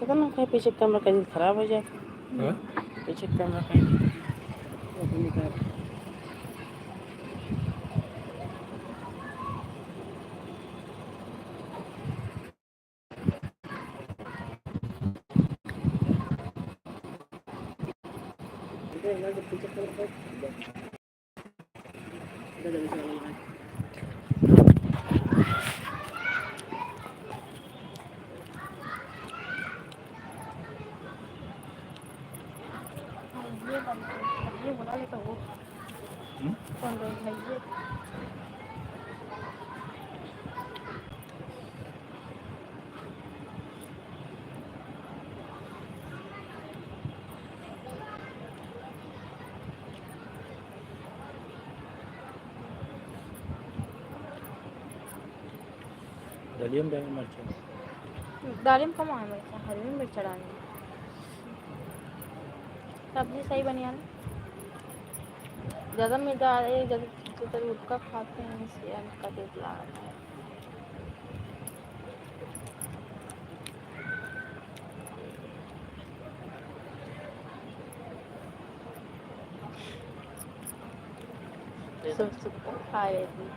पता ना कहीं पीछे कैमरा कहीं खराब हो जाए। पीछे कैमरा कहीं निकाल ये बना लेता हूँ कौन है ये दालिम दालिम कम आए मेरे हरी मिर्च चढ़ानी सब्जी सही बनी है ना ज़्यादा मिर्च डाले ज़्यादा रुका खाते हैं इसलिए हल्का तेज लगा है सब खा रही थी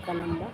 का नंबर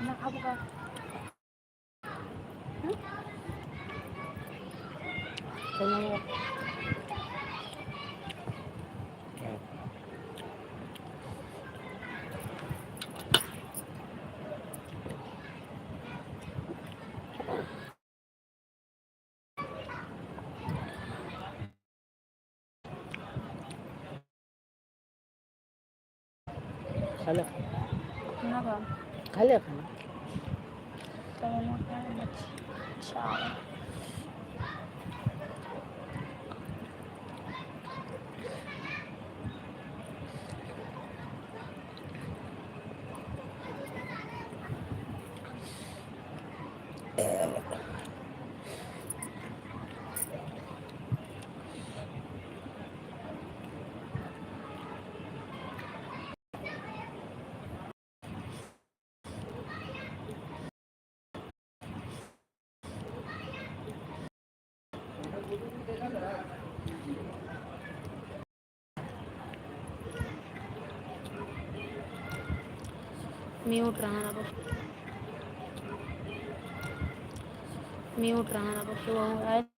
ना खाऊंगा खा ले ना खा ले खाना चावल म्यूट राहणार बघ. म्यूट राहणार बघ.